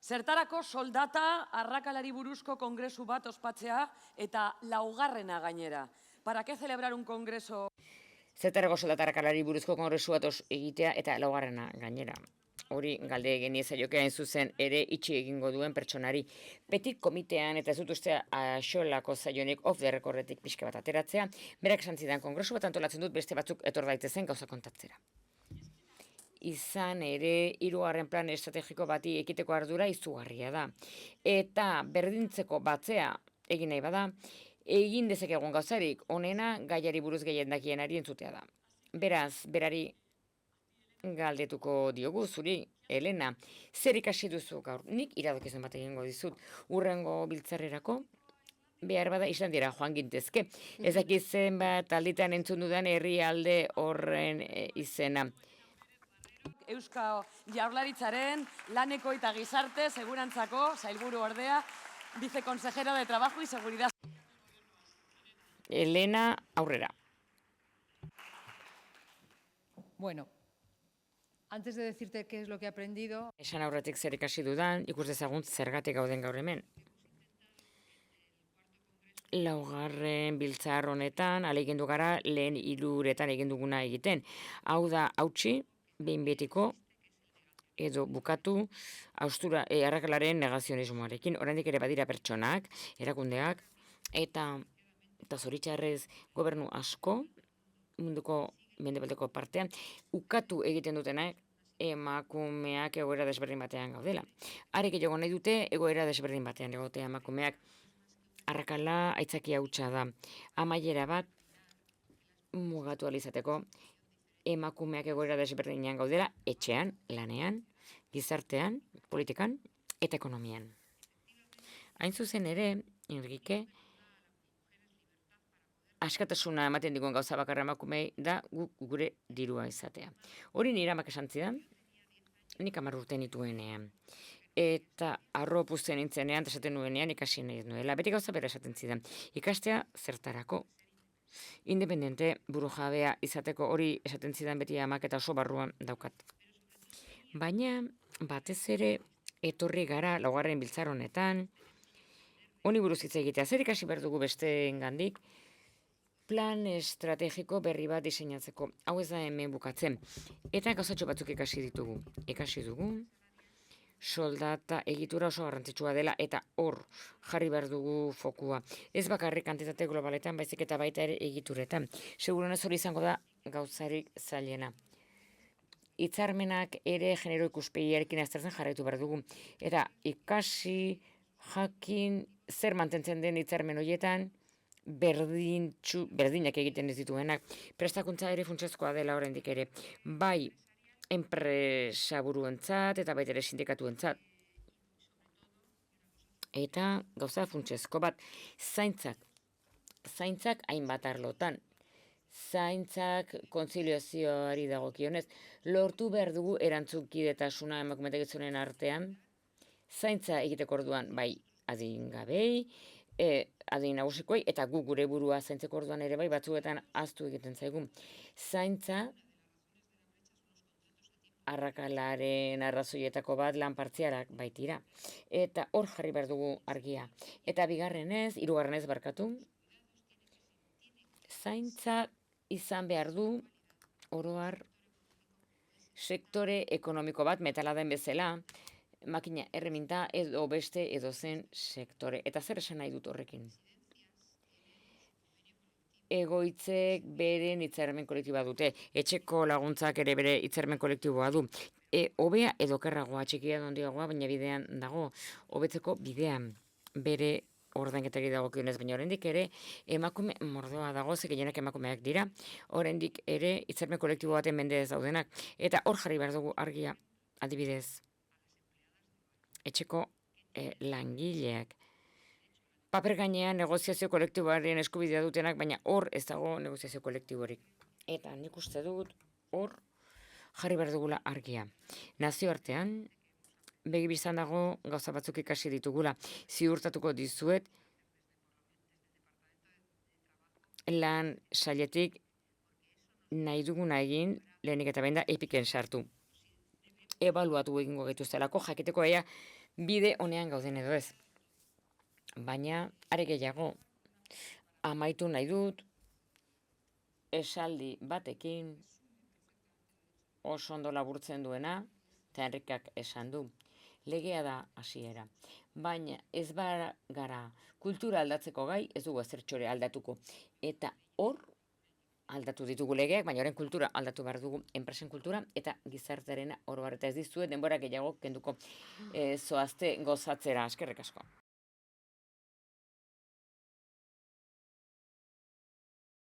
Zertarako soldata arrakalari buruzko kongresu bat ospatzea eta laugarrena gainera. ¿Para qué celebrar un congreso? Zertarako soldata arrakalari buruzko kongresu bat egitea eta laugarrena gainera. Hori galde geniezaiokea hain zuzen ere itxi egingo duen pertsonari. Petit komitean eta ez dut uste axolako zaionik off the recordetik pixka bat ateratzea, berak esan zidan kongresu bat antolatzen dut beste batzuk etor daitezen gauza kontatzera. Izan ere, 3. plan estrategiko bati ekiteko ardura izugarria da. Eta berdintzeko batzea egin nahi bada, egin dezakegun gauzarik onena gaiari buruz gehien dakienari entzutea da. Beraz, berari galdetuko diogu zuri, Elena, zer ikasi duzu gaur? Nik iradokizun bat egingo dizut, urrengo biltzarrerako, behar bada Islandiara joan gintezke. Ez dakit zenbat alditan entzun dudan herrialde horren izena. Eusko Jaurlaritzaren laneko eta gizarte segurantzako sailburu ordea, viceconsejero de Trabajo y Seguridad. Elena, aurrera. Bueno, antes de decirte qué es lo que he aprendido... Esan aurretik zer ikasi dudan, ikus dezagun zergatik gauden gaur hemen. 4. biltzar honetan, alegindu gara lehen 3 egin duguna egiten. Hau da, hautsi, behin betiko, edo bukatu, arrakalaren negazionismoarekin. Oraindik ere badira pertsonak, erakundeak, eta zoritxarrez gobernu asko, munduko mendebaldeko partean, ukatu egiten dutenak, emakumeak egoera desberdin batean gaudela. Arek gehiago nahi dute egoera desberdin batean egotea emakumeak. Arrakala aitzaki hautsa da. Amaiera bat mugatu alizateko emakumeak egoera desberdinean gaudela etxean, lanean, gizartean, politikan eta ekonomian. Hain zuzen ere, Enrique, askatasuna ematen digun gauza bakarra emakumei da gure dirua izatea. Hori nire amak esan zidan, nik 10 urte nituenean. Eta arro puzten nintzenean, esaten nuenean ikasi nahi nuela. Beti gauza bera esaten zidan. Ikastea zertarako. Independente burujabea izateko hori esaten zidan beti amak eta oso barruan daukat. Baina batez ere etorri gara 4. biltzar honetan, honi buruz hitz egitea. Zer ikasi behar dugu besteengandik? Plan estrategiko berri bat diseinatzeko. Hau ez da hemen bukatzen. Eta gauzatxo batzuk ikasi ditugu. Ikasi dugu soldata egitura oso garrantzitsua dela eta hor jarri behar dugu fokua. Ez bakarrik kantitate globaletan, baizik eta baita ere egituretan. Seguruenez hori izango da gauzarik zailena. Hitzarmenak ere genero ikuspegiarekin aztertzen jarraitu behar dugu. Eta ikasi, jakin, zer mantentzen den hitzarmen horietan, berdinak egiten ez dituenak. Prestakuntza ere funtsezkoa dela oraindik ere. Bai, enpresa buruentzat eta baita ere sindikatuentzat. Eta gauza funtsezko bat, zaintzak hainbat arlotan. Zaintzak kontziliazioari dagokionez, lortu behar dugu erantzukidetasuna emakumetek artean. Zaintza egiteko orduan, bai, adingabei, adin nagusikoei, eta gu gure burua zaintzeko orduan ere bai batzuetan ahaztu egiten zaigu. Zaintza arrakalaren arrazoietako bat lan partzialak baitira. Eta hor jarri behar dugu argia. Eta 3. barkatu, zaintza izan behar du oroar sektore ekonomiko bat metala den bezala, makina erreminta edo beste edo zen sektore. Eta zer esan nahi dut horrekin? Egoitzek beren hitzarmen kolektiboa dute, etxeko laguntzak ere bere hitzarmen kolektiboa du. Hobea edo kerragoa, txikia handiagoa, baina bidean dago, hobetzeko bidean bere ordainketari dagokionez, baina oraindik ere emakume mordoa dago, ze gehienak emakumeak dira, oraindik ere hitzarmen kolektibo baten mende ez daudenak, eta hor jarri behar dugu argia, adibidez, etxeko langileak. Paper gainean negoziazio kolektiboaren eskubidea dutenak, baina hor ez dago negoziazio kolektiborik. Eta nik uste dut hor jarri behar dugula argia. Nazioartean, begi biztan dago gauza batzuk ikasi ditugula. Ziurtatuko dizuet, lan sailetik nahi duguna egin, lehenik eta behin da epiken sartu. Ebaluatu egingo gaituztelako, jakiteko ea bide honean gauden edo ez. Baina, are gehiago, amaitu nahi dut, esaldi batekin, oso ondo laburtzen duena, eta Enrikak esan du, legea da hasiera. Baina ez gara kultura aldatzeko gai, ez dugu ezertxore aldatuko. Eta hor aldatu ditugu legeak, baina horren kultura aldatu behar dugu, enpresen kultura, eta gizartearena oro har. Eta ez dizuet denbora gehiago kenduko zoazte gozatzera. Eskerrik asko.